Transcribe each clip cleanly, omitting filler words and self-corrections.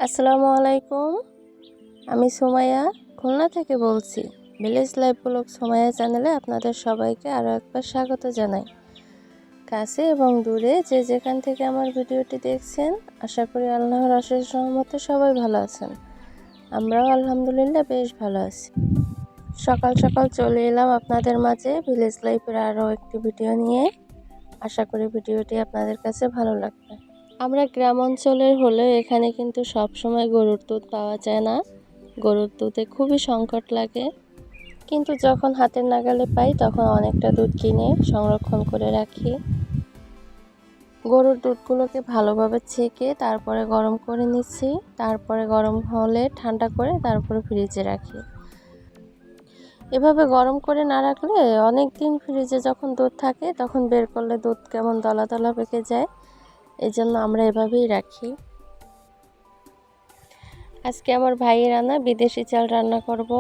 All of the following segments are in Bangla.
আসসালামু আলাইকুম। আমি সুমাইয়া খুলনা থেকে বলছি। ভিলেজ লাইফ ব্লগ সুমাইয়া চ্যানেলে আপনাদের সবাইকে আরও একবার স্বাগত জানাই। কাছে এবং দূরে যে যেখান থেকে আমার ভিডিওটি দেখছেন, আশা করি আল্লাহর অশেষ রহমতে সবাই ভালো আছেন। আমরাও আলহামদুলিল্লাহ বেশ ভালো আছি। সকাল সকাল চলে এলাম আপনাদের মাঝে ভিলেজ লাইফের আরও একটি ভিডিও নিয়ে। আশা করি ভিডিওটি আপনাদের কাছে ভালো লাগবে। আমরা গ্রাম অঞ্চলের হলেও এখানে কিন্তু সব সময় গরুর দুধ পাওয়া যায় না। গরুর দুধে খুবই সংকট লাগে, কিন্তু যখন হাতের নাগালে পাই তখন অনেকটা দুধ কিনে সংরক্ষণ করে রাখি। গরুর দুধগুলোকে ভালোভাবে ছেঁকে তারপরে গরম করে নিচ্ছি। তারপরে গরম হলে ঠান্ডা করে তারপরে ফ্রিজে রাখি। এভাবে গরম করে না রাখলে অনেক দিন ফ্রিজে যখন দুধ থাকে তখন বের করলে দুধ কেমন দলা দলা পেকে যায়। এই জন্য আমরা এভাবেই রাখি। আজকে আমার ভাইয়ের রান্না বিদেশি চাল রান্না করব।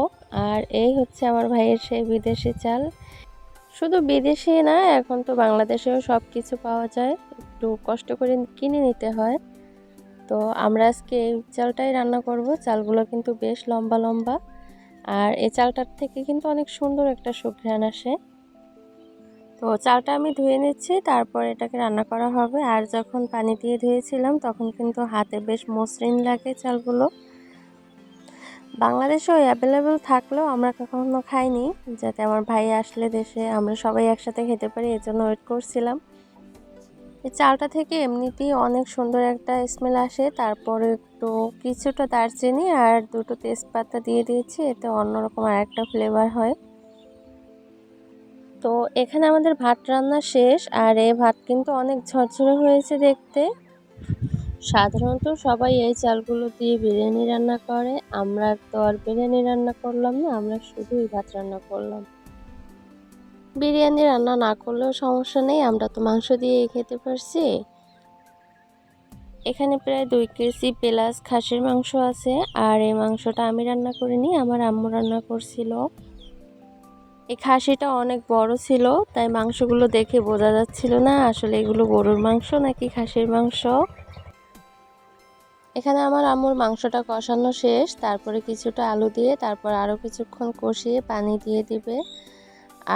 আর এই হচ্ছে আমার ভাইয়ের সেই বিদেশি চাল। শুধু বিদেশি না, এখন তো বাংলাদেশেও সব কিছু পাওয়া যায়, একটু কষ্ট করে কিনে নিতে হয়। তো আমরা আজকে এই চালটাই রান্না করব। চালগুলো কিন্তু বেশ লম্বা লম্বা, আর এই চালটার থেকে কিন্তু অনেক সুন্দর একটা সুঘ্রাণ আসে। তো চালটা আমি ধুয়ে নিচ্ছি, তারপর এটাকে রান্না করা হবে। আর যখন পানি দিয়ে ধুয়েছিলাম তখন কিন্তু হাতে বেশ মসৃণ লাগে চালগুলো। বাংলাদেশেও অ্যাভেলেবেল থাকলেও আমরা কখনো খাইনি, যাতে আমার ভাই আসলে দেশে আমরা সবাই একসাথে খেতে পারি, এজন্য ওয়েট করছিলাম। এই চালটা থেকে এমনিতেই অনেক সুন্দর একটা স্মেল আসে। তারপরে একটু কিছুটা দারচিনি আর দুটো তেজপাতা দিয়ে দিয়েছি, এতে অন্যরকম আর একটা ফ্লেভার হয়। তো এখানে আমাদের ভাত রান্না শেষ। আর এই ভাত কিন্তু অনেক ঝরঝরে হয়েছে দেখতে। সাধারণত সবাই এই চালগুলো দিয়ে বিরিয়ানি রান্না করে, আমরা তো আর বিরিয়ানি রান্না করলাম না, আমরা শুধুই ভাত রান্না করলাম। বিরিয়ানি রান্না না করলেও সমস্যা নেই, আমরা তো মাংস দিয়েই খেতে পারছি। এখানে প্রায় 2 কেজি প্লাস খাসির মাংস আছে। আর এই মাংসটা আমি রান্না করিনি, আমার আম্মু রান্না করছিল। এই খাসিটা অনেক বড় ছিল, তাই মাংসগুলো দেখে বোঝা যাচ্ছিল না আসলে এগুলো গরুর মাংস নাকি খাসির মাংস। এখানে আমার আম্মুর মাংসটা কষানো শেষ, তারপরে কিছুটা আলু দিয়ে তারপর আরও কিছুক্ষণ কষিয়ে পানি দিয়ে দিবে।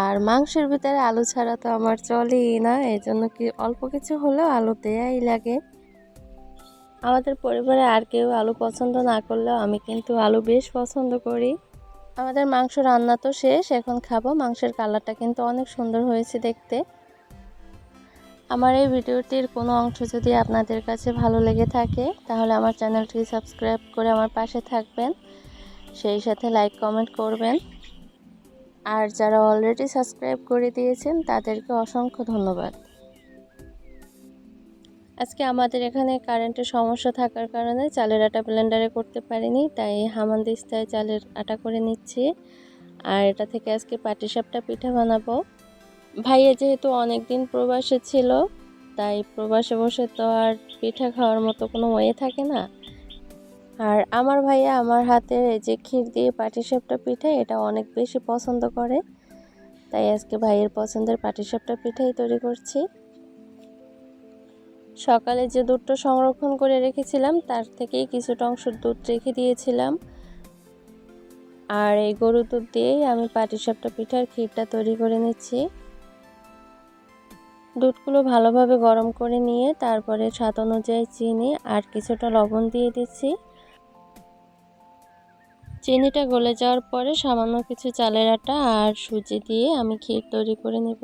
আর মাংসের ভিতরে আলু ছাড়া তো আমার চলেই না, এই জন্য কি অল্প কিছু হলেও আলু দেয়াই লাগে। আমাদের পরিবারে আর কেউ আলু পছন্দ না করলেও আমি কিন্তু আলু বেশ পছন্দ করি। আমাদের মাংস রান্না তো শেষ, এখন খাবো। মাংসের কালারটা কিন্তু অনেক সুন্দর হয়েছে দেখতে। আমার এই ভিডিওটির কোনো অংশ যদি আপনাদের কাছে ভালো লেগে থাকে তাহলে আমার চ্যানেলটি সাবস্ক্রাইব করে আমার পাশে থাকবেন, সেই সাথে লাইক কমেন্ট করবেন। আর যারা অলরেডি সাবস্ক্রাইব করে দিয়েছেন তাদেরকে অসংখ্য ধন্যবাদ। আজকে আমাদের এখানে কারেন্টের সমস্যা থাকার কারণে চালের আটা ব্লেন্ডারে করতে পারিনি, তাই হামানদিস্তায় চালের আটা করে নিচ্ছি। আর এটা থেকে আজকে পাটিসাপটা পিঠা বানাবো। ভাইয়া যেহেতু অনেক দিন প্রবাসে ছিল, তাই প্রবাসে বসে তো আর পিঠা খাওয়ার মতো কোনো ওয়ে থাকে না। আর আমার ভাইয়া আমার হাতের এই যে ক্ষীর দিয়ে পাটিসাপটা পিঠা এটা অনেক বেশি পছন্দ করে, তাই আজকে ভাইয়ের পছন্দের পাটিসাপটা পিঠাই তৈরি করছি। সকালে যে দুধটা সংরক্ষণ করে রেখেছিলাম তার থেকেই কিছুটা অংশ দুধ রেখে দিয়েছিলাম। আর এই গরুর দুধ দিয়েই আমি পাটিসাপটা পিঠার ক্ষীরটা তৈরি করে নিচ্ছি। দুধগুলো ভালোভাবে গরম করে নিয়ে তারপরে স্বাদ অনুযায়ী চিনি আর কিছুটা লবণ দিয়ে দিচ্ছি। চিনিটা গলে যাওয়ার পরে সামান্য কিছু চালের আটা আর সুজি দিয়ে আমি ক্ষীর তৈরি করে নেব।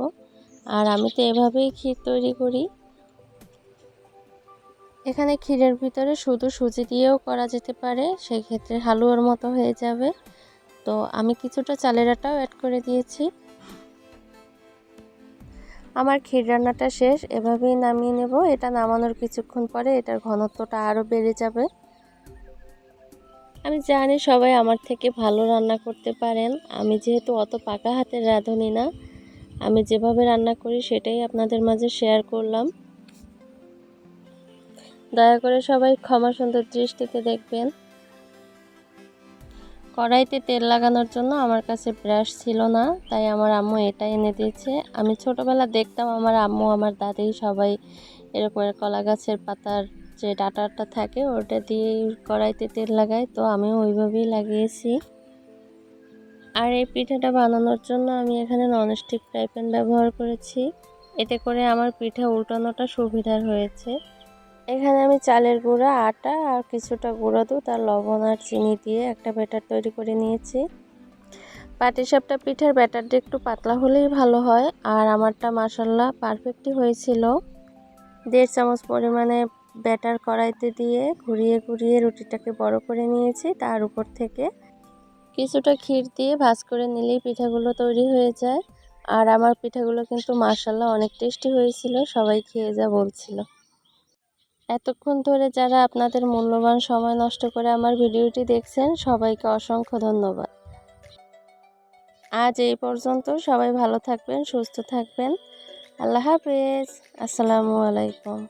আর আমি তো এভাবেই ক্ষীর তৈরি করি। এখানে ক্ষীরের ভিতরে শুধু সুজি দিয়েও করা যেতে পারে, সেই ক্ষেত্রে হালুয়ার মতো হয়ে যাবে। তো আমি কিছুটা চালের আটাও অ্যাড করে দিয়েছি। আমার ক্ষীর রান্নাটা শেষ, এভাবেই নামিয়ে নেব। এটা নামানোর কিছুক্ষণ পরে এটার ঘনত্বটা আরও বেড়ে যাবে। আমি জানি সবাই আমার থেকে ভালো রান্না করতে পারেন, আমি যেহেতু অত পাকা হাতের রাঁধুনি না, আমি যেভাবে রান্না করি সেটাই আপনাদের মাঝে শেয়ার করলাম। দয়া করে সবাই ক্ষমা সুন্দর দৃষ্টিতে দেখবেন। কড়াইতে তেল লাগানোর জন্য আমার কাছে ব্রাশ ছিল না, তাই আমার আম্মু এটা এনে দিয়েছে। আমি ছোটোবেলা দেখতাম আমার আম্মু আমার দাদি সবাই এরকম কলা গাছের পাতার যে ডাটাটা থাকে ওটা দিয়ে কড়াইতে তেল লাগাই, তো আমিও ওইভাবেই লাগিয়েছি। আর এই পিঠাটা বানানোর জন্য আমি এখানে ননস্টিক ফ্রাই প্যান ব্যবহার করেছি, এতে করে আমার পিঠা উল্টানোটা সুবিধার হয়েছে। এখানে আমি চালের গুঁড়া, আটা আর কিছুটা গুঁড়া দুধ আর লবণ আর চিনি দিয়ে একটা ব্যাটার তৈরি করে নিয়েছি। পাটিসাপটা পিঠার ব্যাটারটা একটু পাতলা হলেই ভালো হয়, আর আমারটা মাশাআল্লাহ পারফেক্টই হয়েছিল। 1.5 চামচ পরিমাণে ব্যাটার কড়াইতে দিয়ে ঘুরিয়ে ঘুরিয়ে রুটিটাকে বড় করে নিয়েছি। তার উপর থেকে কিছুটা ক্ষীর দিয়ে ভাঁজ করে নিলেই পিঠাগুলো তৈরি হয়ে যায়। আর আমার পিঠাগুলো কিন্তু মাশাআল্লাহ অনেক টেস্টি হয়েছিল, সবাই খেয়ে যা বলছিল। এতক্ষণ ধরে যারা আপনাদের মূল্যবান সময় নষ্ট করে আমার ভিডিওটি দেখছেন, সবাইকে অসংখ্য ধন্যবাদ। আজ এই পর্যন্ত, সবাই ভালো থাকবেন, সুস্থ থাকবেন। আল্লাহ হাফেজ। আসসালামু আলাইকুম।